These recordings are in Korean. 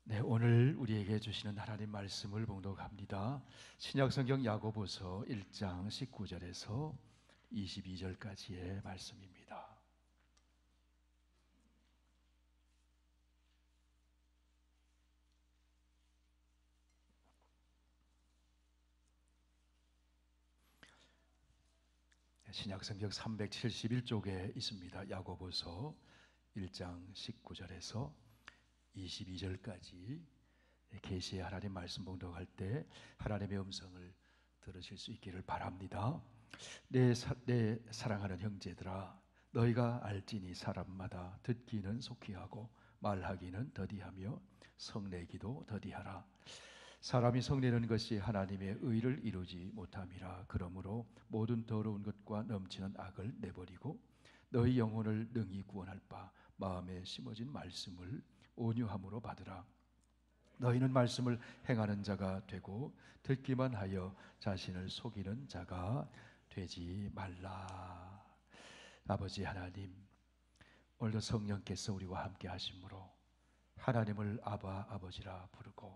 네, 오늘 우리에게 주시는 하나님 말씀을 봉독합니다. 신약성경 야고보서 1장 19절에서 22절까지의 말씀입니다. 신약성경 371쪽에 있습니다. 야고보서 1장 19절에서 22절까지 계시의 하나님 말씀 봉독할 때 하나님의 음성을 들으실 수 있기를 바랍니다. 내 사랑하는 형제들아, 너희가 알지니 사람마다 듣기는 속히 하고 말하기는 더디하며 성내기도 더디하라. 사람이 성내는 것이 하나님의 의를 이루지 못함이라. 그러므로 모든 더러운 것과 넘치는 악을 내버리고 너희 영혼을 능히 구원할 바 마음에 심어진 말씀을 온유함으로 받으라. 너희는 말씀을 행하는 자가 되고 듣기만 하여 자신을 속이는 자가 되지 말라. 아버지 하나님, 오늘도 성령께서 우리와 함께 하심으로 하나님을 아바 아버지라 부르고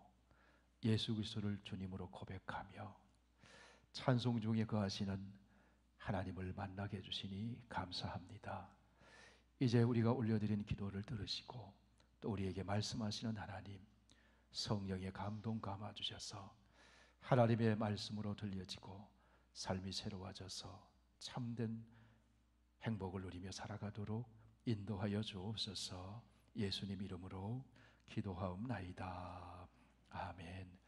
예수 그리스도를 주님으로 고백하며 찬송 중에 거하시는 하나님을 만나게 해주시니 감사합니다. 이제 우리가 올려드린 기도를 들으시고 또 우리에게 말씀하시는 하나님, 성령의 감동 감아주셔서 하나님의 말씀으로 들려지고 삶이 새로워져서 참된 행복을 누리며 살아가도록 인도하여 주옵소서. 예수님 이름으로 기도하옵나이다. 아멘.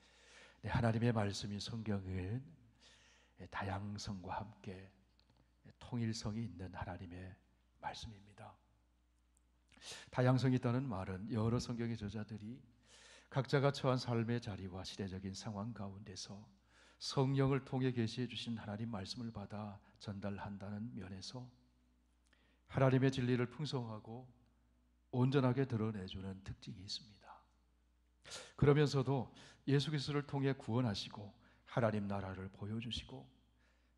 네, 하나님의 말씀인 성경은 다양성과 함께 통일성이 있는 하나님의 말씀입니다. 다양성이 있다는 말은 여러 성경의 저자들이 각자가 처한 삶의 자리와 시대적인 상황 가운데서 성령을 통해 계시해 주신 하나님 말씀을 받아 전달한다는 면에서 하나님의 진리를 풍성하고 온전하게 드러내주는 특징이 있습니다. 그러면서도 예수 그리스도를 통해 구원하시고 하나님 나라를 보여주시고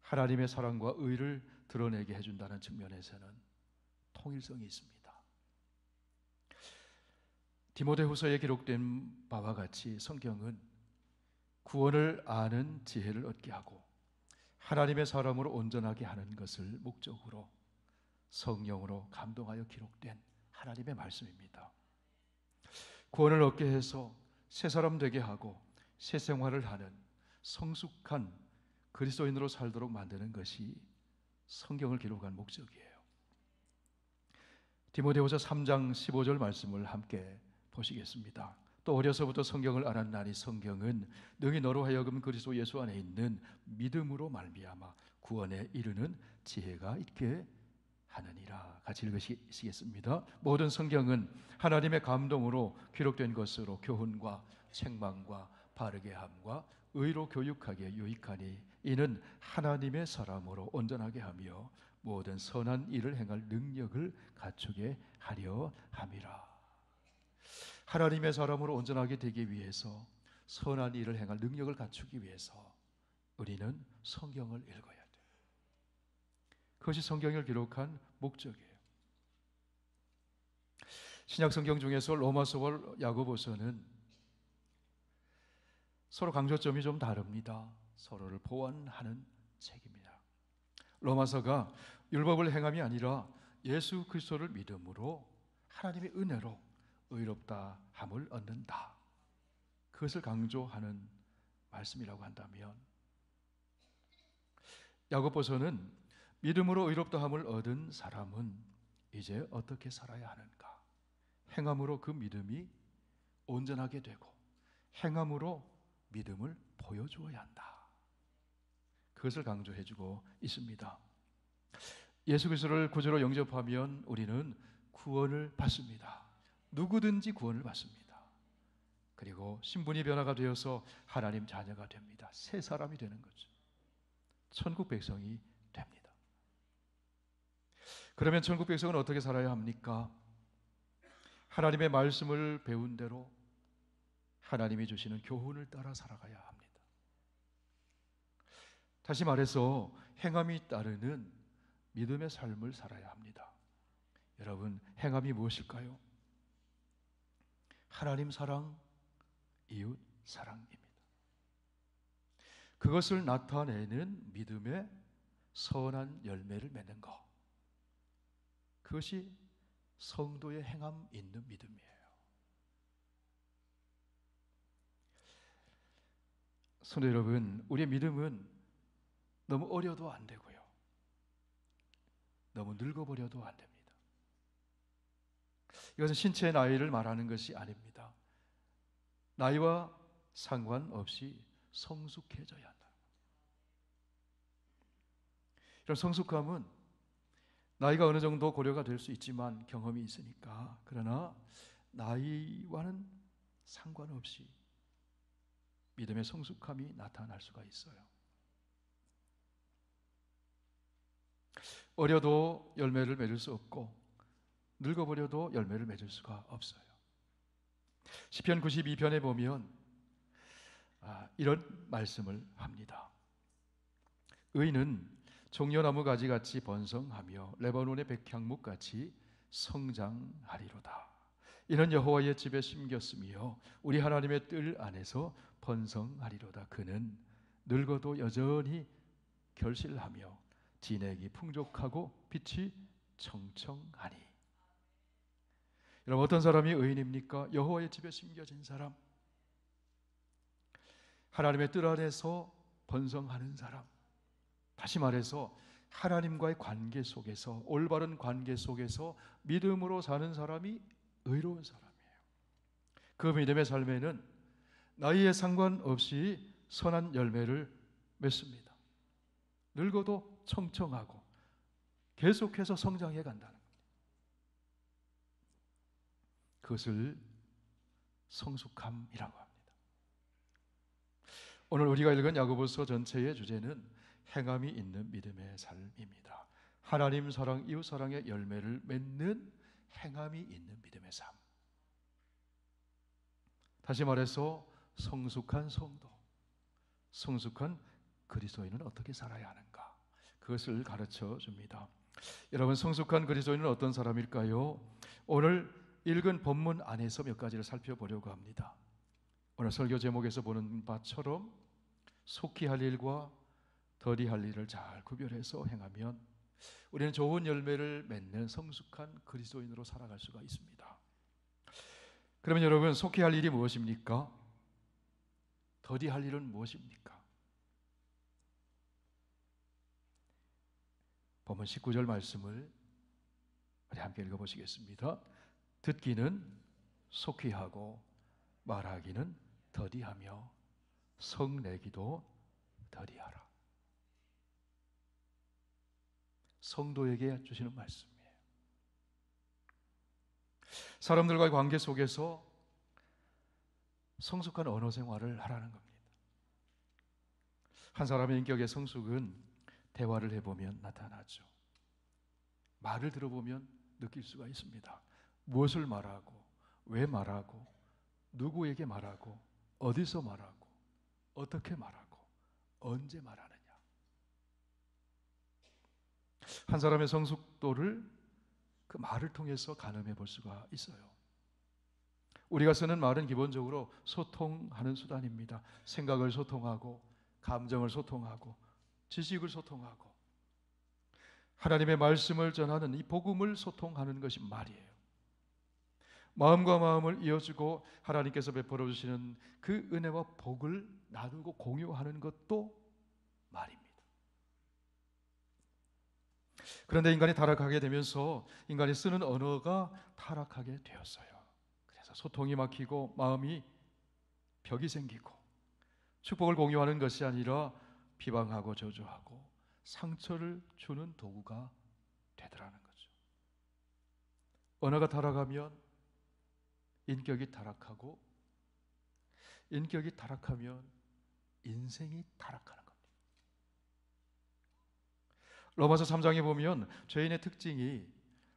하나님의 사랑과 의를 드러내게 해준다는 측면에서는 통일성이 있습니다. 디모데후서에 기록된 바와 같이 성경은 구원을 아는 지혜를 얻게 하고 하나님의 사람으로 온전하게 하는 것을 목적으로 성령으로 감동하여 기록된 하나님의 말씀입니다. 구원을 얻게 해서 새 사람 되게 하고 새 생활을 하는 성숙한 그리스도인으로 살도록 만드는 것이 성경을 기록한 목적이에요. 디모데후서 3장 15절 말씀을 함께 보시겠습니다. 또 어려서부터 성경을 알았나니 성경은 능히 너로 하여금 그리스도 예수 안에 있는 믿음으로 말미암아 구원에 이르는 지혜가 있게 하느니라. 같이 읽으시겠습니다. 모든 성경은 하나님의 감동으로 기록된 것으로 교훈과 책망과 바르게 함과 의로 교육하기에 유익하니 이는 하나님의 사람으로 온전하게 하며 모든 선한 일을 행할 능력을 갖추게 하려 함이라. 하나님의 사람으로 온전하게 되기 위해서 선한 일을 행할 능력을 갖추기 위해서 우리는 성경을 읽어야 돼요. 그것이 성경을 기록한 목적이에요. 신약성경 중에서 로마서와 야고보서는 서로 강조점이 좀 다릅니다. 서로를 보완하는 책입니다. 로마서가 율법을 행함이 아니라 예수 그리스도를 믿음으로 하나님의 은혜로 의롭다 함을 얻는다. 그것을 강조하는 말씀이라고 한다면 야고보서는 믿음으로 의롭다 함을 얻은 사람은 이제 어떻게 살아야 하는가? 행함으로 그 믿음이 온전하게 되고 행함으로 믿음을 보여주어야 한다. 그것을 강조해주고 있습니다. 예수 그리스도를 구주로 영접하면 우리는 구원을 받습니다. 누구든지 구원을 받습니다. 그리고 신분이 변화가 되어서 하나님 자녀가 됩니다. 새 사람이 되는 거죠. 천국 백성이 됩니다. 그러면 천국 백성은 어떻게 살아야 합니까? 하나님의 말씀을 배운 대로 하나님이 주시는 교훈을 따라 살아가야 합니다. 다시 말해서 행함이 따르는 믿음의 삶을 살아야 합니다. 여러분, 행함이 무엇일까요? 하나님 사랑, 이웃 사랑입니다. 그것을 나타내는 믿음의 선한 열매를 맺는 것, 그것이 성도의 행함 있는 믿음이에요. 성도 여러분, 우리의 믿음은 너무 어려도 안 되고요, 너무 늙어버려도 안 됩니다. 이것은 신체의 나이를 말하는 것이 아닙니다. 나이와 상관없이 성숙해져야 한다. 이런 성숙함은 나이가 어느 정도 고려가 될 수 있지만 경험이 있으니까, 그러나 나이와는 상관없이 믿음의 성숙함이 나타날 수가 있어요. 어려도 열매를 맺을 수 없고 늙어버려도 열매를 맺을 수가 없어요. 시편 92편에 보면 이런 말씀을 합니다. 의인은 종려나무 가지같이 번성하며 레바논의 백향목같이 성장하리로다. 이는 여호와의 집에 심겼으며 우리 하나님의 뜰 안에서 번성하리로다. 그는 늙어도 여전히 결실하며 진액이 풍족하고 빛이 청청하니. 여러분, 어떤 사람이 의인입니까? 여호와의 집에 심겨진 사람, 하나님의 뜰 안에서 번성하는 사람. 다시 말해서 하나님과의 관계 속에서, 올바른 관계 속에서 믿음으로 사는 사람이 의로운 사람이에요. 그 믿음의 삶에는 나이에 상관없이 선한 열매를 맺습니다. 늙어도 청청하고 계속해서 성장해 간다는 겁니다. 그것을 성숙함이라고 합니다. 오늘 우리가 읽은 야고보서 전체의 주제는 행함이 있는 믿음의 삶입니다. 하나님 사랑, 이웃 사랑의 열매를 맺는 행함이 있는 믿음의 삶. 다시 말해서 성숙한 성도, 성숙한 그리스도인은 어떻게 살아야 하는가, 그것을 가르쳐 줍니다. 여러분, 성숙한 그리스도인은 어떤 사람일까요? 오늘 읽은 본문 안에서 몇 가지를 살펴보려고 합니다. 오늘 설교 제목에서 보는 바처럼 속히 할 일과 덜이 할 일을 잘 구별해서 행하면 우리는 좋은 열매를 맺는 성숙한 그리스도인으로 살아갈 수가 있습니다. 그러면 여러분, 속히 할 일이 무엇입니까? 덜이 할 일은 무엇입니까? 본문 19절 말씀을 우리 함께 읽어보시겠습니다. 듣기는 속히 하고 말하기는 더디하며 성내기도 더디하라. 성도에게 주시는 말씀이에요. 사람들과의 관계 속에서 성숙한 언어 생활을 하라는 겁니다. 한 사람의 인격의 성숙은 대화를 해보면 나타나죠. 말을 들어보면 느낄 수가 있습니다. 무엇을 말하고, 왜 말하고, 누구에게 말하고, 어디서 말하고, 어떻게 말하고, 언제 말하느냐. 한 사람의 성숙도를 그 말을 통해서 가늠해 볼 수가 있어요. 우리가 쓰는 말은 기본적으로 소통하는 수단입니다. 생각을 소통하고, 감정을 소통하고, 지식을 소통하고, 하나님의 말씀을 전하는 이 복음을 소통하는 것이 말이에요. 마음과 마음을 이어주고 하나님께서 베풀어 주시는 그 은혜와 복을 나누고 공유하는 것도 말입니다. 그런데 인간이 타락하게 되면서 인간이 쓰는 언어가 타락하게 되었어요. 그래서 소통이 막히고 마음이 벽이 생기고 축복을 공유하는 것이 아니라 비방하고 저주하고 상처를 주는 도구가 되더라는 거죠. 언어가 타락하면 인격이 타락하고, 인격이 타락하면 인생이 타락하는 겁니다. 로마서 3장에 보면 죄인의 특징이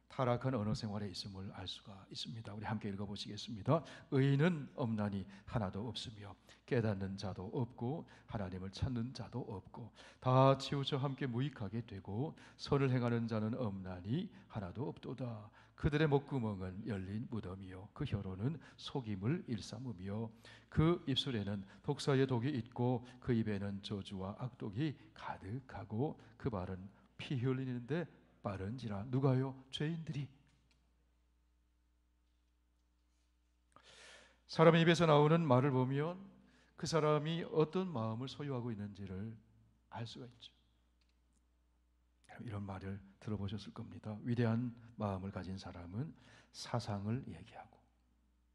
타락한 언어 생활에 있음을 알 수가 있습니다. 우리 함께 읽어보시겠습니다. 의인은 없나니 하나도 없으며 깨닫는 자도 없고 하나님을 찾는 자도 없고 다 치우쳐 함께 무익하게 되고 선을 행하는 자는 없나니 하나도 없도다. 그들의 목구멍은 열린 무덤이요 그 혀로는 속임을 일삼으며 그 입술에는 독사의 독이 있고 그 입에는 저주와 악독이 가득하고 그 발은 피 흘리는데 빠른지라. 누가요? 죄인들이. 사람의 입에서 나오는 말을 보면 그 사람이 어떤 마음을 소유하고 있는지를 알 수가 있죠. 이런 말을 들어보셨을 겁니다. 위대한 마음을 가진 사람은 사상을 얘기하고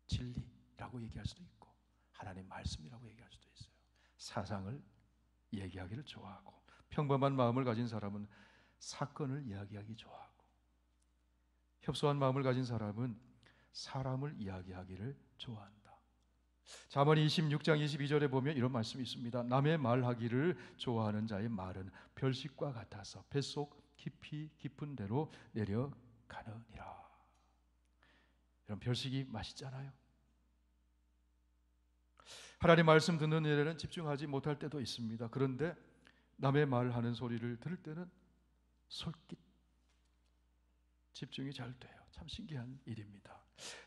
진리라고 얘기할 수도 있고 하나님 말씀이라고 얘기할 수도 있어요. 사상을 얘기하기를 좋아하고, 평범한 마음을 가진 사람은 사건을 이야기하기 좋아하고, 협소한 마음을 가진 사람은 사람을 이야기하기를 좋아한다. 잠언 26장 22절에 보면 이런 말씀이 있습니다. 남의 말하기를 좋아하는 자의 말은 별식과 같아서 뱃속 깊이 깊은 데로 내려가느니라. 이런 별식이 맛있잖아요. 하나님 말씀 듣는 일에는 집중하지 못할 때도 있습니다. 그런데 남의 말하는 소리를 들을 때는 솔깃 집중이 잘 돼요. 참 신기한 일입니다.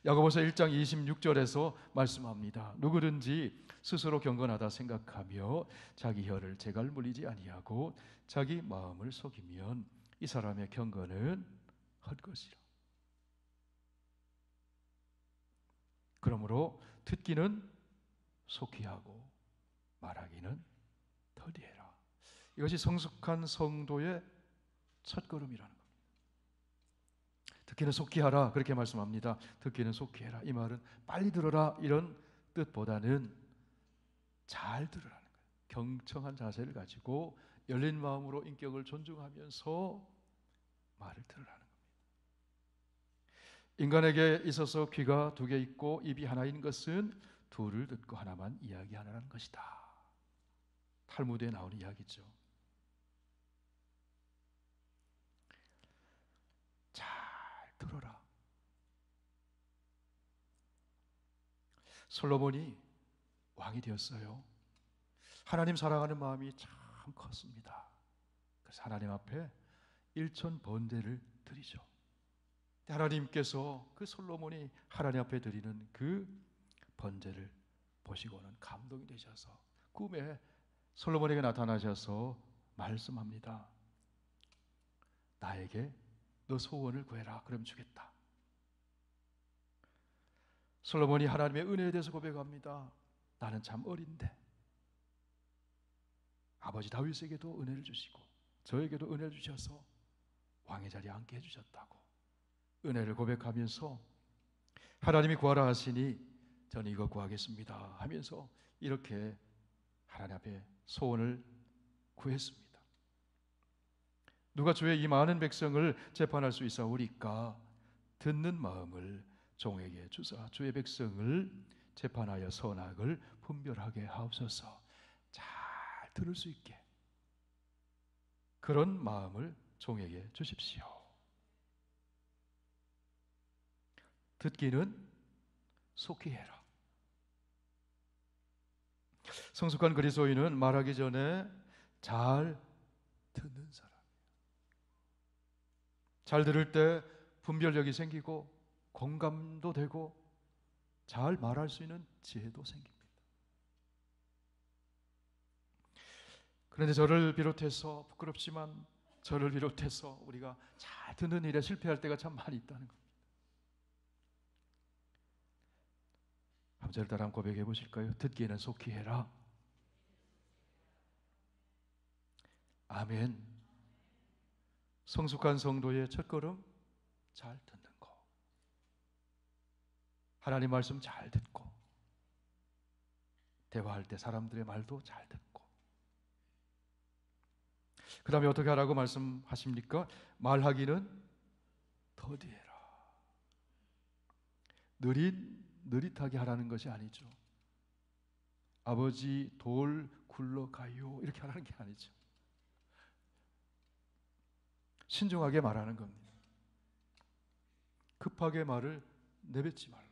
야고보서 1장 26절에서 말씀합니다. 누구든지 스스로 경건하다 생각하며 자기 혀를 재갈 물리지 아니하고 자기 마음을 속이면 이 사람의 경건은 헛것이라. 그러므로 듣기는 속히 하고 말하기는 더디해라. 이것이 성숙한 성도의 첫걸음이라는 겁니다. 듣기는 속히 하라 그렇게 말씀합니다. 듣기는 속히 해라. 이 말은 빨리 들어라 이런 뜻보다는 잘 들으라는 거예요. 경청한 자세를 가지고 열린 마음으로 인격을 존중하면서 말을 들으라는 겁니다. 인간에게 있어서 귀가 두 개 있고 입이 하나인 것은 둘을 듣고 하나만 이야기하라는 것이다. 탈무드에 나오는 이야기죠. 잘 들어라. 솔로몬이 왕이 되었어요. 하나님 사랑하는 마음이 참 컸습니다. 그래서 하나님 앞에 1천 번제를 드리죠. 하나님께서 그 솔로몬이 하나님 앞에 드리는 그 번제를 보시고는 감동이 되셔서 꿈에 솔로몬에게 나타나셔서 말씀합니다. 나에게 너 소원을 구해라. 그럼 주겠다. 솔로몬이 하나님의 은혜에 대해서 고백합니다. 나는 참 어린데 아버지 다윗에게도 은혜를 주시고 저에게도 은혜를 주셔서 왕의 자리에 앉게 해주셨다고 은혜를 고백하면서 하나님이 구하라 하시니 저는 이거 구하겠습니다 하면서 이렇게 하나님 앞에 소원을 구했습니다. 누가 주의 이 많은 백성을 재판할 수 있사오리까? 듣는 마음을 종에게 주사 주의 백성을 재판하여 선악을 분별하게 하옵소서. 잘 들을 수 있게 그런 마음을 종에게 주십시오. 듣기는 속히 해라. 성숙한 그리스도인은 말하기 전에 잘 듣는 사람. 잘 들을 때 분별력이 생기고 공감도 되고 잘 말할 수 있는 지혜도 생깁니다. 그런데 저를 비롯해서 부끄럽지만 저를 비롯해서 우리가 잘 듣는 일에 실패할 때가 참 많이 있다는 겁니다. 한번 저를 따라 한번 고백해 보실까요? 듣기에는 속히 해라. 아멘. 성숙한 성도의 첫걸음 잘 듣는 거. 하나님 말씀 잘 듣고 대화할 때 사람들의 말도 잘 듣고 그 다음에 어떻게 하라고 말씀하십니까? 말하기는 더디해라. 느릿하게 하라는 것이 아니죠. 아버지 돌 굴러가요 이렇게 하라는 게 아니죠. 신중하게 말하는 겁니다. 급하게 말을 내뱉지 말라.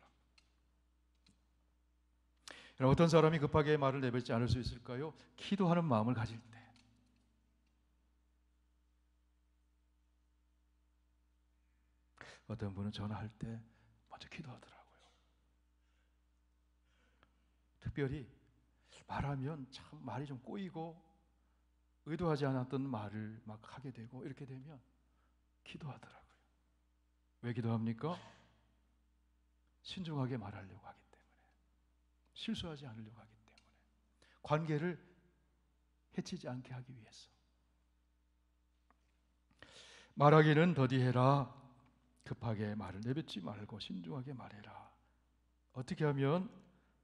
어떤 사람이 급하게 말을 내뱉지 않을 수 있을까요? 기도하는 마음을 가질 때. 어떤 분은 전화할 때 먼저 기도하더라고요. 특별히 말하면 참 말이 좀 꼬이고 의도하지 않았던 말을 막 하게 되고 이렇게 되면 기도하더라고요. 왜 기도합니까? 신중하게 말하려고 하기 때문에, 실수하지 않으려고 하기 때문에, 관계를 해치지 않게 하기 위해서. 말하기는 더디해라. 급하게 말을 내뱉지 말고 신중하게 말해라. 어떻게 하면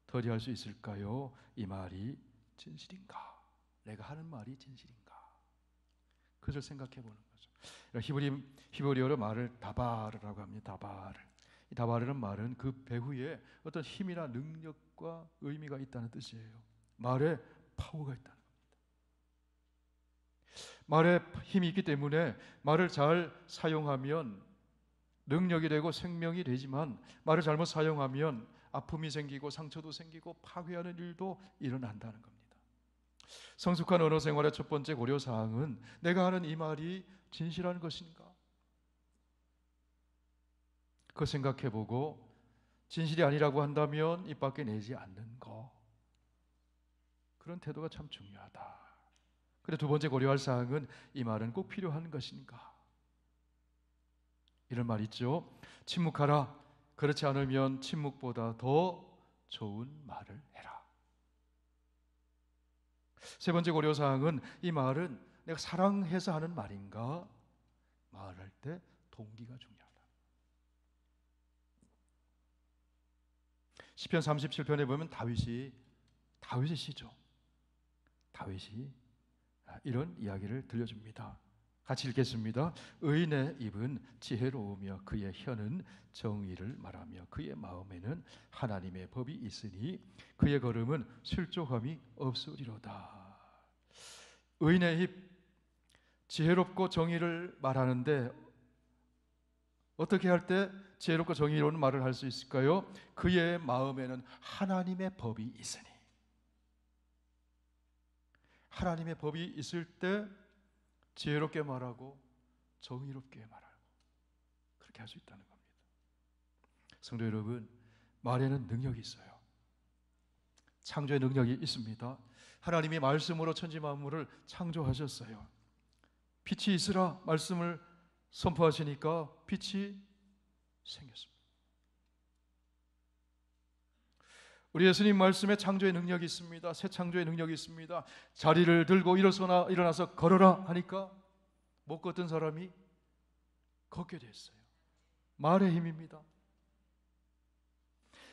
더디할 수 있을까요? 이 말이 진실인가? 내가 하는 말이 진실인가? 그것을 생각해 보는 거죠. 히브리어로 말을 다바르라고 합니다. 다바르. 이 다바르는 말은 그 배후에 어떤 힘이나 능력과 의미가 있다는 뜻이에요. 말에 파워가 있다는 겁니다. 말에 힘이 있기 때문에 말을 잘 사용하면 능력이 되고 생명이 되지만 말을 잘못 사용하면 아픔이 생기고 상처도 생기고 파괴하는 일도 일어난다는 겁니다. 성숙한 언어 생활의 첫 번째 고려사항은 내가 하는 이 말이 진실한 것인가? 그거 생각해보고 진실이 아니라고 한다면 입 밖에 내지 않는 거. 그런 태도가 참 중요하다. 그런데 두 번째 고려할 사항은 이 말은 꼭 필요한 것인가? 이런 말 있죠. 침묵하라. 그렇지 않으면 침묵보다 더 좋은 말을 해라. 세 번째 고려사항은 이 말은 내가 사랑해서 하는 말인가? 말할 때 동기가 중요하다. 시편 37편에 보면 다윗의 시죠. 다윗이 이런 이야기를 들려줍니다. 같이 읽겠습니다. 의인의 입은 지혜로우며 그의 혀는 정의를 말하며 그의 마음에는 하나님의 법이 있으니 그의 걸음은 실족함이 없으리로다. 의인의 입, 지혜롭고 정의를 말하는데 어떻게 할 때 지혜롭고 정의로운 말을 할 수 있을까요? 그의 마음에는 하나님의 법이 있으니. 하나님의 법이 있을 때 지혜롭게 말하고 정의롭게 말하고 그렇게 할 수 있다는 겁니다. 성도 여러분, 말에는 능력이 있어요. 창조의 능력이 있습니다. 하나님이 말씀으로 천지 만물을 창조하셨어요. 빛이 있으라 말씀을 선포하시니까 빛이 생겼습니다. 우리 예수님 말씀에 창조의 능력이 있습니다. 새 창조의 능력이 있습니다. 자리를 들고 일어나서 걸어라 하니까 못 걷던 사람이 걷게 됐어요. 말의 힘입니다.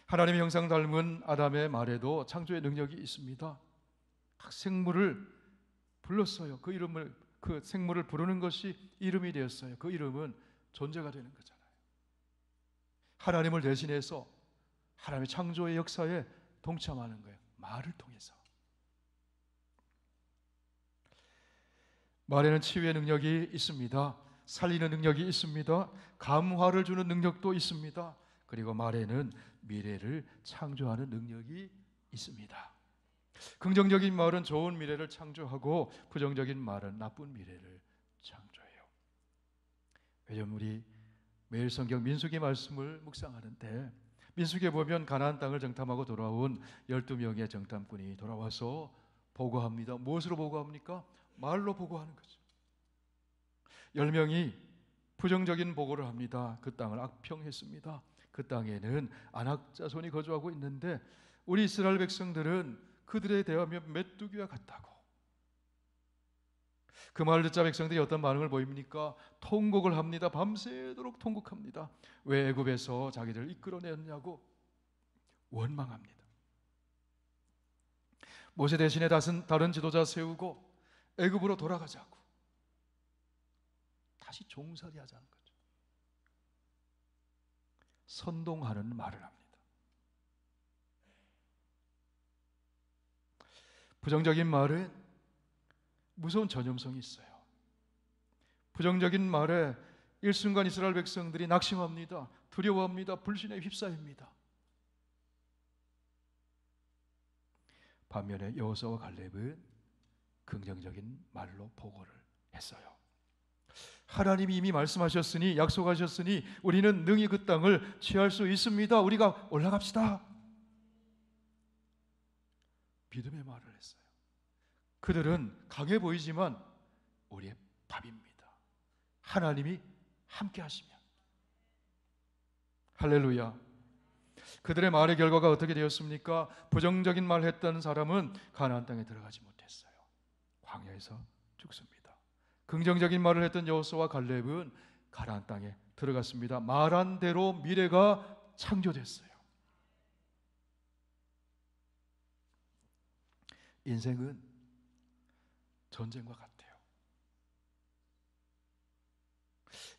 하나님의 형상 닮은 아담의 말에도 창조의 능력이 있습니다. 각 생물을 불렀어요. 그 생물을 부르는 것이 이름이 되었어요. 그 이름은 존재가 되는 거잖아요. 하나님을 대신해서 하나님의 창조의 역사에 동참하는 거예요. 말을 통해서. 말에는 치유의 능력이 있습니다. 살리는 능력이 있습니다. 감화를 주는 능력도 있습니다. 그리고 말에는 미래를 창조하는 능력이 있습니다. 긍정적인 말은 좋은 미래를 창조하고 부정적인 말은 나쁜 미래를 창조해요. 왜냐하면 우리 매일 성경 민수기 말씀을 묵상하는데 민수기에 보면 가나안 땅을 정탐하고 돌아온 12명의 정탐꾼이 돌아와서 보고합니다. 무엇으로 보고합니까? 말로 보고하는 거죠. 10명이 부정적인 보고를 합니다. 그 땅을 악평했습니다. 그 땅에는 안악 자손이 거주하고 있는데 우리 이스라엘 백성들은 그들에 대하며 메뚜기와 같다고. 그 말을 듣자 백성들이 어떤 반응을 보입니까? 통곡을 합니다. 밤새도록 통곡합니다. 왜 애굽에서 자기들을 이끌어내었냐고 원망합니다. 모세 대신에 다른 지도자 세우고 애굽으로 돌아가자고 다시 종살이 하자는 거죠. 선동하는 말을 합니다. 부정적인 말은 무서운 전염성이 있어요. 부정적인 말에 일순간 이스라엘 백성들이 낙심합니다. 두려워합니다. 불신에 휩싸입니다. 반면에 여호수아와 갈렙은 긍정적인 말로 보고를 했어요. 하나님이 이미 말씀하셨으니, 약속하셨으니 우리는 능히 그 땅을 취할 수 있습니다. 우리가 올라갑시다. 믿음의 말을 했어요. 그들은 강해 보이지만 우리의 밥입니다. 하나님이 함께 하시면. 할렐루야. 그들의 말의 결과가 어떻게 되었습니까? 부정적인 말을 했던 사람은 가나안 땅에 들어가지 못했어요. 광야에서 죽습니다. 긍정적인 말을 했던 여호수아와 갈렙은 가나안 땅에 들어갔습니다. 말한 대로 미래가 창조됐어요. 인생은 전쟁과 같아요.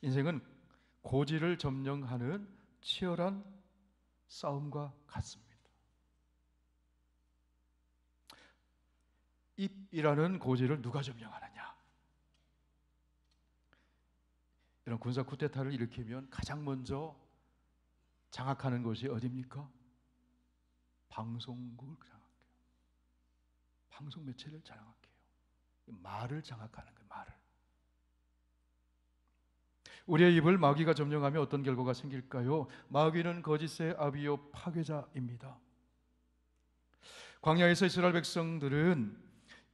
인생은 고지를 점령하는 치열한 싸움과 같습니다. 입이라는 고지를 누가 점령하느냐? 이런 군사 쿠데타를 일으키면 가장 먼저 장악하는 것이 어디입니까? 방송국을 장악해요. 방송 매체를 장악해요. 말을 장악하는 거예요. 말을. 우리의 입을 마귀가 점령하면 어떤 결과가 생길까요? 마귀는 거짓의 아비요 파괴자입니다. 광야에서 이스라엘 백성들은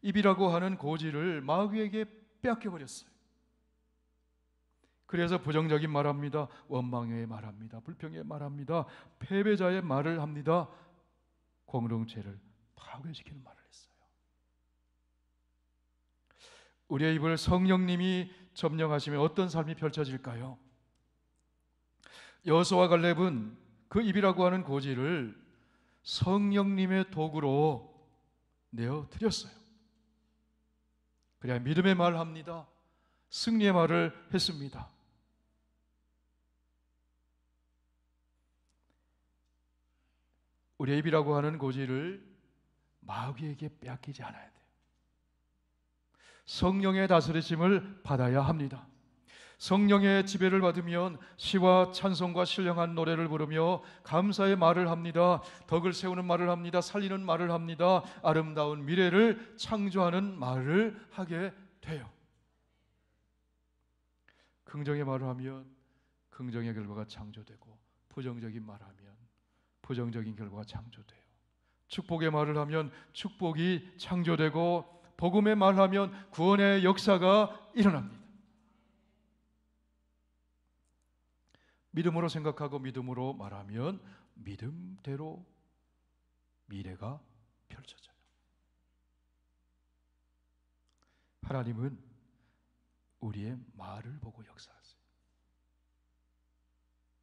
입이라고 하는 고지를 마귀에게 빼앗겨 버렸어요. 그래서 부정적인 말합니다. 원망의 말합니다. 불평의 말합니다. 패배자의 말을 합니다. 공동체를 파괴시키는 말을 했어요. 우리의 입을 성령님이 점령하시면 어떤 삶이 펼쳐질까요? 여호수아와 갈렙은 그 입이라고 하는 고지를 성령님의 도구로 내어 드렸어요. 그래야 믿음의 말을 합니다. 승리의 말을 했습니다. 우리의 입이라고 하는 고지를 마귀에게 빼앗기지 않아야 돼요. 성령의 다스리심을 받아야 합니다. 성령의 지배를 받으면 시와 찬송과 신령한 노래를 부르며 감사의 말을 합니다. 덕을 세우는 말을 합니다. 살리는 말을 합니다. 아름다운 미래를 창조하는 말을 하게 돼요. 긍정의 말을 하면 긍정의 결과가 창조되고, 부정적인 말을 하면 부정적인 결과가 창조돼요. 축복의 말을 하면 축복이 창조되고, 복음의 말을 하면 구원의 역사가 일어납니다. 믿음으로 생각하고 믿음으로 말하면 믿음대로 미래가 펼쳐져요. 하나님은 우리의 말을 보고 역사하세요.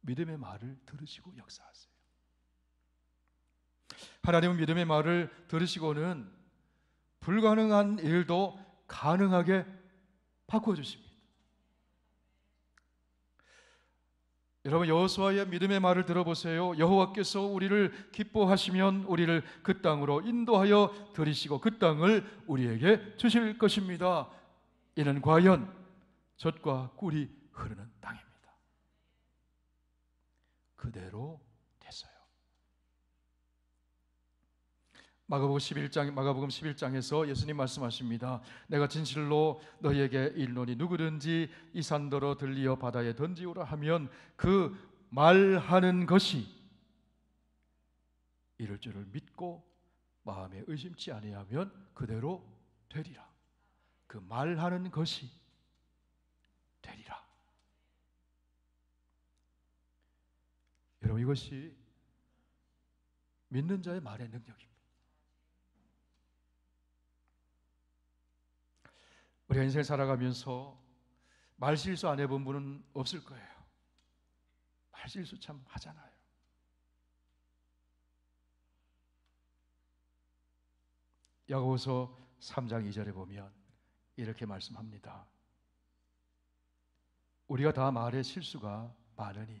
믿음의 말을 들으시고 역사하세요. 하나님은 믿음의 말을 들으시고는 불가능한 일도 가능하게 바꿔주십니다. 여러분, 여호수아의 믿음의 말을 들어보세요. 여호와께서 우리를 기뻐하시면 우리를 그 땅으로 인도하여 들이시고 그 땅을 우리에게 주실 것입니다. 이는 과연 젖과 꿀이 흐르는 땅입니다. 그대로 됐어요. 마가복음 11장에서 예수님 말씀하십니다. 내가 진실로 너희에게 이르노니 누구든지 이 산더러 들리어 바다에 던지오라 하면 그 말하는 것이 이를 줄을 믿고 마음에 의심치 아니하면 그대로 되리라. 그 말하는 것이 되리라. 여러분, 이것이 믿는 자의 말의 능력입니다. 우리가 인생을 살아가면서 말실수 안 해본 분은 없을 거예요. 말실수 참 하잖아요. 야고보서 3장 2절에 보면 이렇게 말씀합니다. 우리가 다 말에 실수가 많으니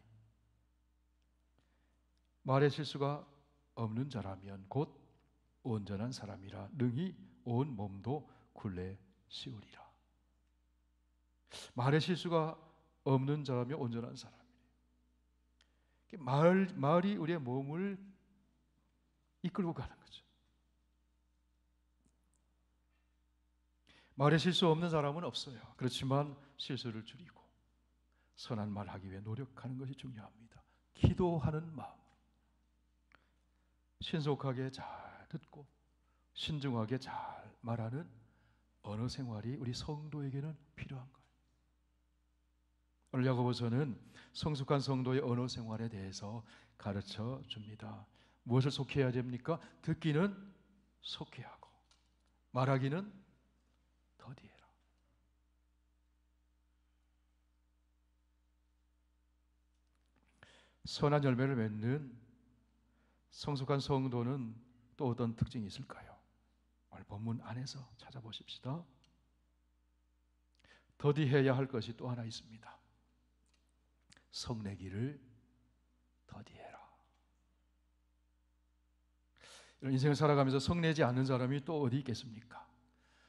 말에 실수가 없는 자라면 곧 온전한 사람이라 능히 온 몸도 굴레 씌우리라. 말에 실수가 없는 자라면 온전한 사람이에요. 말이 우리의 몸을 이끌고 가는 거죠. 말에 실수 없는 사람은 없어요. 그렇지만 실수를 줄이고 선한 말 하기 위해 노력하는 것이 중요합니다. 기도하는 마음으로 신속하게 잘 듣고 신중하게 잘 말하는 언어 생활이 우리 성도에게는 필요한 거예요. 오늘 야고보서는 성숙한 성도의 언어 생활에 대해서 가르쳐 줍니다. 무엇을 속해야 됩니까? 듣기는 속히 하고 말하기는 더디해라. 선한 열매를 맺는 성숙한 성도는 또 어떤 특징이 있을까요? 오늘 본문 안에서 찾아보십시다. 더디해야 할 것이 또 하나 있습니다. 성내기를 더디해라. 이런 인생을 살아가면서 성내지 않는 사람이 또 어디 있겠습니까?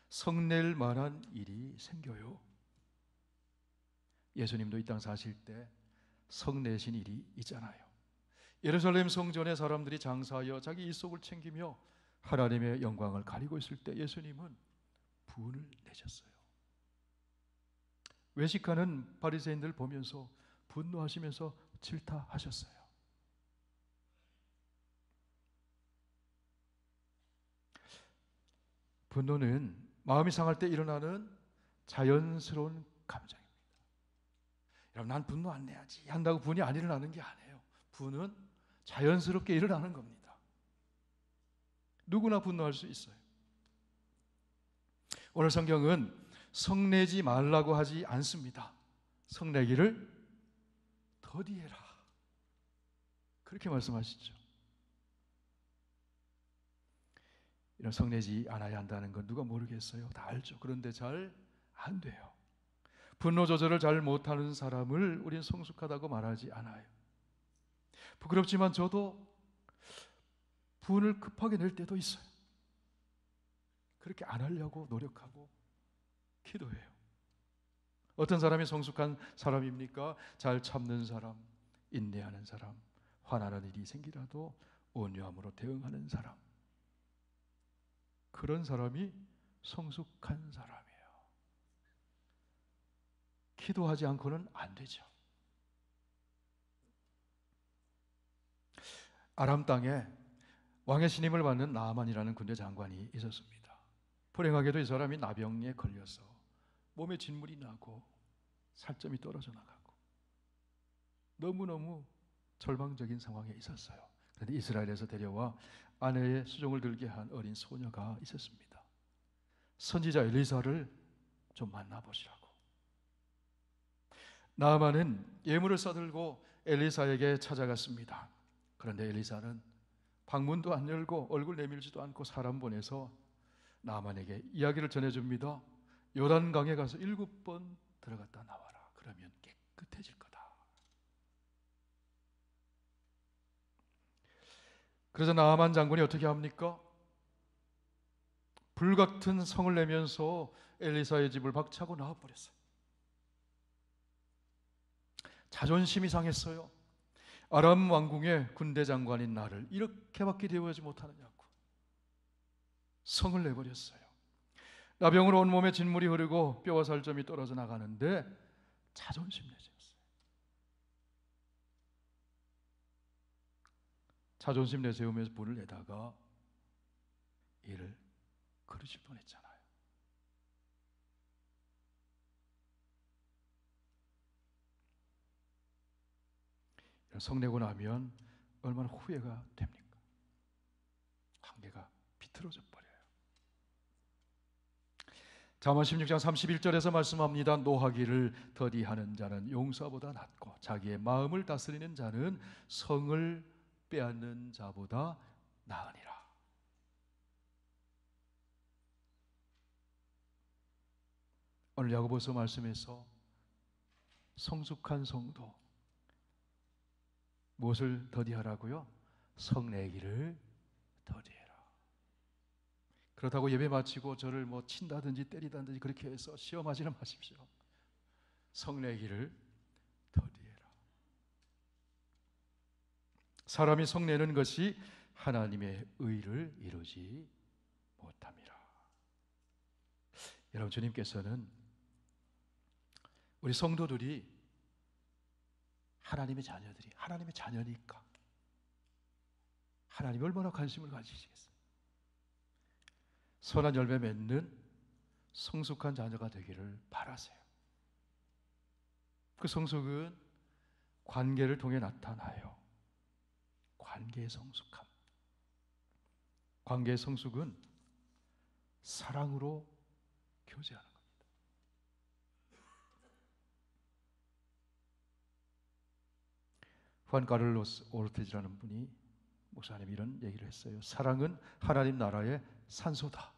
성낼 만한 일이 생겨요. 예수님도 이 땅 사실 때 성내신 일이 있잖아요. 예루살렘 성전에 사람들이 장사하여 자기 일속을 챙기며 하나님의 영광을 가리고 있을 때 예수님은 분을 내셨어요. 외식하는 바리새인들 보면서 분노하시면서 질타하셨어요. 분노는 마음이 상할 때 일어나는 자연스러운 감정입니다. 여러분, 난 분노 안 내야지 한다고 분이 안 일어나는 게 아니에요. 분은 자연스럽게 일어나는 겁니다. 누구나 분노할 수 있어요. 오늘 성경은 성내지 말라고 하지 않습니다. 성내기를 더디해라, 그렇게 말씀하시죠. 이런 성내지 않아야 한다는 건 누가 모르겠어요? 다 알죠. 그런데 잘 안 돼요. 분노 조절을 잘 못하는 사람을 우리는 성숙하다고 말하지 않아요. 부끄럽지만 저도 분을 급하게 낼 때도 있어요. 그렇게 안 하려고 노력하고 기도해요. 어떤 사람이 성숙한 사람입니까? 잘 참는 사람, 인내하는 사람, 화나는 일이 생기라도 온유함으로 대응하는 사람. 그런 사람이 성숙한 사람이에요. 기도하지 않고는 안 되죠. 아람 땅에 왕의 신임을 받는 나아만이라는 군대 장관이 있었습니다. 불행하게도 이 사람이 나병에 걸려서 몸에 진물이 나고 살점이 떨어져 나가고 너무너무 절망적인 상황에 있었어요. 그런데 이스라엘에서 데려와 아내의 수종을 들게 한 어린 소녀가 있었습니다. 선지자 엘리사를 좀 만나보시라고. 나아만은 예물을 싸들고 엘리사에게 찾아갔습니다. 그런데 엘리사는 방문도 안 열고 얼굴 내밀지도 않고 사람 보내서 나아만에게 이야기를 전해줍니다. 요단강에 가서 7번 들어갔다 나와라. 그러면 깨끗해질 거다. 그래서 나아만 장군이 어떻게 합니까? 불같은 성을 내면서 엘리사의 집을 박차고 나와버렸어요. 자존심이 상했어요. 아람 왕궁의 군대 장관인 나를 이렇게밖에 대우하지 못하느냐고 성을 내버렸어요. 나병으로 온몸에 진물이 흐르고 뼈와 살점이 떨어져 나가는데 자존심 내세웠어요. 자존심 내세우면서 분을 내다가 이를 그르칠 뻔했잖아요. 성내고 나면 얼마나 후회가 됩니까? 관계가 비틀어져 버려요. 잠언 16장 31절에서 말씀합니다. 노하기를 더디하는 자는 용사보다 낫고 자기의 마음을 다스리는 자는 성을 빼앗는 자보다 나으니라. 오늘 야고보서 말씀에서 성숙한 성도 무엇을 더디하라고요? 성내기를 더디해라. 그렇다고 예배 마치고 저를 친다든지 때리다든지 그렇게 해서 시험하지는 마십시오. 성내기를 더디해라. 사람이 성내는 것이 하나님의 의를 이루지 못함이라. 여러분, 주님께서는 우리 성도들이 하나님의 자녀들이 하나님의 자녀니까 하나님이 얼마나 관심을 가지시겠어요? 선한 열매 맺는 성숙한 자녀가 되기를 바라세요. 그 성숙은 관계를 통해 나타나요. 관계의 성숙함. 관계의 성숙은 사랑으로 교제하는 겁니다. 후안 카를로스 오르테즈라는 분이 목사님이 이런 얘기를 했어요. 사랑은 하나님 나라의 산소다.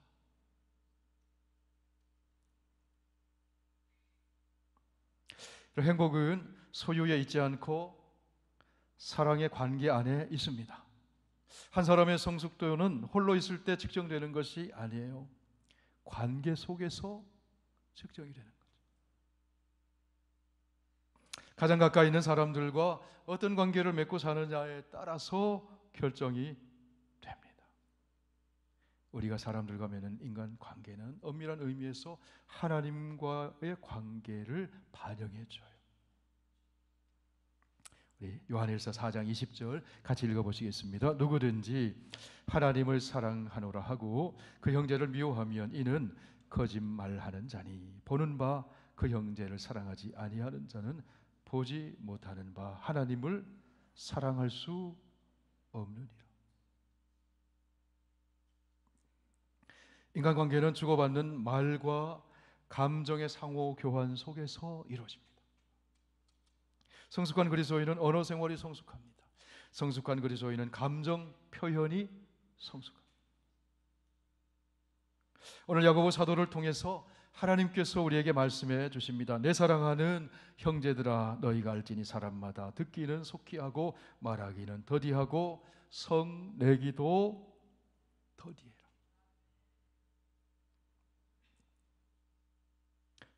행복은 소유에 있지 않고 사랑의 관계 안에 있습니다. 한 사람의 성숙도는 홀로 있을 때 측정되는 것이 아니에요. 관계 속에서 측정이 되는 거죠. 가장 가까이 있는 사람들과 어떤 관계를 맺고 사느냐에 따라서 결정이 됩니다. 우리가 사람들과 맺는 인간 관계는 엄밀한 의미에서 하나님과의 관계를 반영해줘요. 우리 요한일서 4장 20절 같이 읽어보시겠습니다. 누구든지 하나님을 사랑하노라 하고 그 형제를 미워하면 이는 거짓말하는 자니 보는 바 그 형제를 사랑하지 아니하는 자는 보지 못하는 바 하나님을 사랑할 수 없느니라. 인간관계는 주고받는 말과 감정의 상호 교환 속에서 이루어집니다. 성숙한 그리스도인은 언어 생활이 성숙합니다. 성숙한 그리스도인은 감정 표현이 성숙합니다. 오늘 야고보 사도를 통해서 하나님께서 우리에게 말씀해 주십니다. 내 사랑하는 형제들아 너희가 알지니 사람마다 듣기는 속히 하고 말하기는 더디하고 성내기도 더디해라.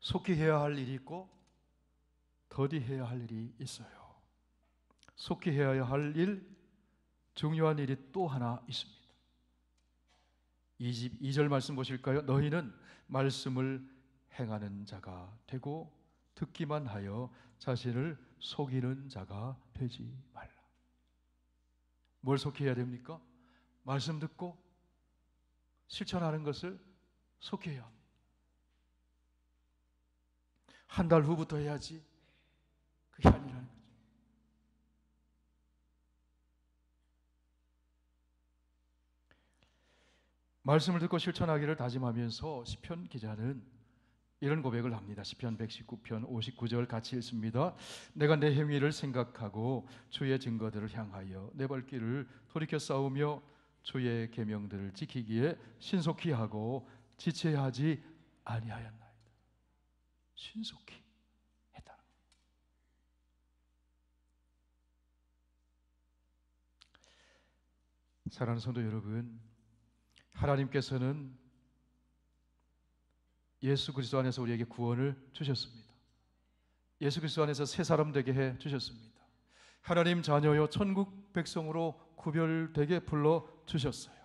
속히 해야 할 일이 있고 더디해야 할 일이 있어요. 속히 해야 할 일, 중요한 일이 또 하나 있습니다. 22절 말씀 보실까요? 너희는 말씀을 행하는 자가 되고 듣기만 하여 자신을 속이는 자가 되지 말라. 뭘 속히 해야 됩니까? 말씀 듣고 실천하는 것을 속히 해야 합니다. 한 달 후부터 해야지 그게 아니라는 거죠. 말씀을 듣고 실천하기를 다짐하면서 시편 기자는 이런 고백을 합니다. 시편 119편 59절 같이 읽습니다. 내가 내 행위를 생각하고 주의 증거들을 향하여 내 발길을 돌이켜 싸우며 주의 계명들을 지키기에 신속히 하고 지체하지 아니하였나이다. 신속히 했다는 거예요. 사랑하는 성도 여러분, 하나님께서는 예수 그리스도 안에서 우리에게 구원을 주셨습니다. 예수 그리스도 안에서 새 사람 되게 해 주셨습니다. 하나님 자녀요 천국 백성으로 구별되게 불러 주셨어요.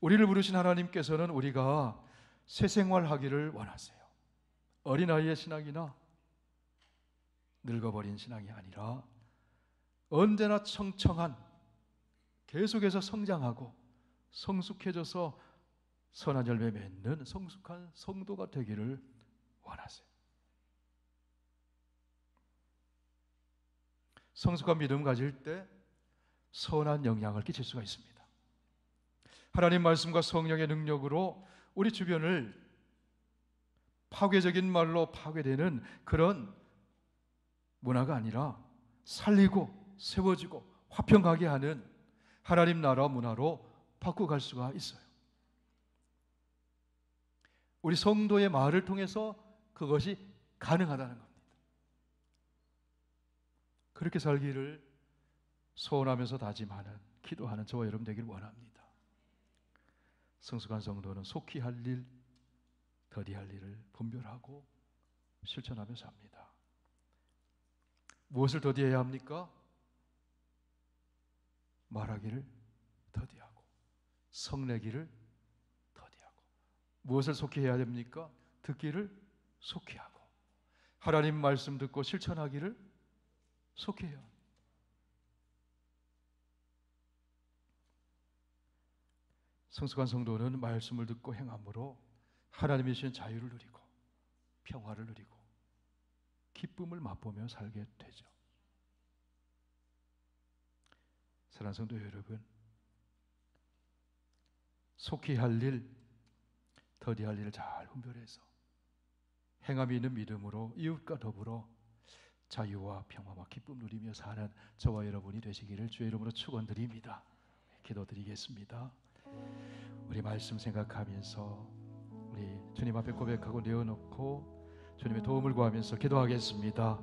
우리를 부르신 하나님께서는 우리가 새 생활하기를 원하세요. 어린아이의 신앙이나 늙어버린 신앙이 아니라 언제나 청청한, 계속해서 성장하고 성숙해져서 선한 열매 맺는 성숙한 성도가 되기를 원하세요. 성숙한 믿음 가질 때 선한 영향을 끼칠 수가 있습니다. 하나님 말씀과 성령의 능력으로 우리 주변을 파괴적인 말로 파괴되는 그런 문화가 아니라 살리고 세워지고 화평하게 하는 하나님 나라 문화로 바꿔갈 수가 있어요. 우리 성도의 말을 통해서 그것이 가능하다는 겁니다. 그렇게 살기를 소원하면서 다짐하는, 기도하는 저와 여러분 되기를 원합니다. 성숙한 성도는 속히 할 일, 더디할 일을 분별하고 실천하면서 합니다. 무엇을 더디해야 합니까? 말하기를 더디하고 성내기를 더디하고. 무엇을 속히 해야 됩니까? 듣기를 속히 하고 하나님 말씀 듣고 실천하기를 속히 해야 합니다. 성숙한 성도는 말씀을 듣고 행함으로 하나님이 주신 자유를 누리고 평화를 누리고 기쁨을 맛보며 살게 되죠. 사랑하는 성도 여러분, 속히 할 일, 더디할 일을 잘 분별해서 행함이 있는 믿음으로 이웃과 더불어 자유와 평화와 기쁨 누리며 사는 저와 여러분이 되시기를 주의 이름으로 축원드립니다. 기도드리겠습니다. 우리 말씀 생각하면서 우리 주님 앞에 고백하고 내어놓고 주님의 도움을 구하면서 기도하겠습니다.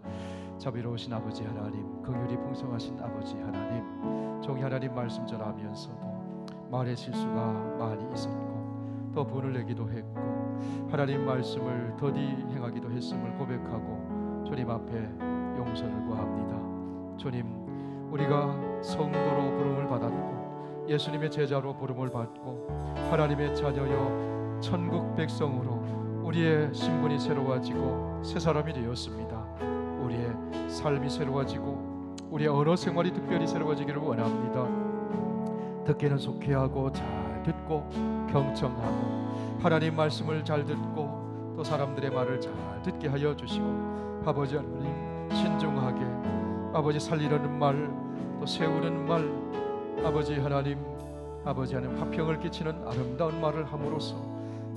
자비로우신 아버지 하나님, 긍휼이 풍성하신 아버지 하나님, 종이 하나님 말씀 전하면서도 말의 실수가 많이 있었고 또 분을 내기도 했고 하나님 말씀을 더디 행하기도 했음을 고백하고 주님 앞에 용서를 구합니다. 주님, 우리가 성도로 부름을 받았고 예수님의 제자로 부름을 받고 하나님의 자녀여 천국 백성으로 우리의 신분이 새로워지고 새 사람이 되었습니다. 우리의 삶이 새로워지고 우리의 언어 생활이 특별히 새로워지기를 원합니다. 듣기는 속히 하고 잘 듣고 경청하고 하나님 말씀을 잘 듣고 또 사람들의 말을 잘 듣게 하여 주시고 아버지 하나님 신중하게 아버지 살리려는 말 또 세우는 말 아버지 하나님 화평을 끼치는 아름다운 말을 함으로써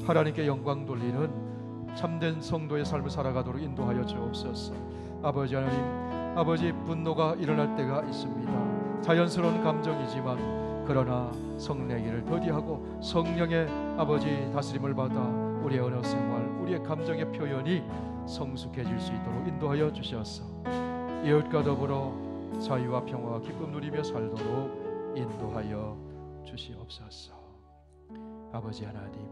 하나님께 영광 돌리는 참된 성도의 삶을 살아가도록 인도하여 주옵소서. 아버지 하나님, 아버지 분노가 일어날 때가 있습니다. 자연스러운 감정이지만 그러나 성내기를 더디하고 성령의 아버지 다스림을 받아 우리의 언어 생활, 우리의 감정의 표현이 성숙해질 수 있도록 인도하여 주셔서 이웃과 더불어 자유와 평화와 기쁨 누리며 살도록 인도하여 주시옵소서. 아버지 하나님,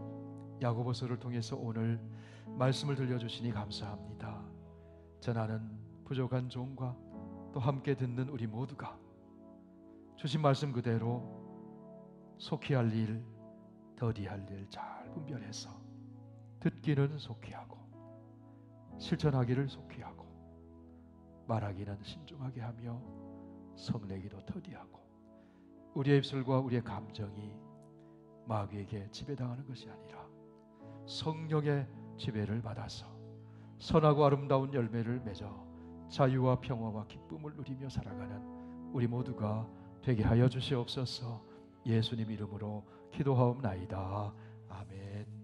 야고보서를 통해서 오늘 말씀을 들려주시니 감사합니다. 전하는 부족한 종과 또 함께 듣는 우리 모두가 주신 말씀 그대로 속히 할 일, 더디할 일 잘 분별해서 듣기는 속히 하고 실천하기를 속히 하고 말하기는 신중하게 하며 성내기도 더디하고 우리의 입술과 우리의 감정이 마귀에게 지배당하는 것이 아니라 성령의 지배를 받아서 선하고 아름다운 열매를 맺어 자유와 평화와 기쁨을 누리며 살아가는 우리 모두가 되게 하여 주시옵소서. 예수님 이름으로 기도하옵나이다. 아멘.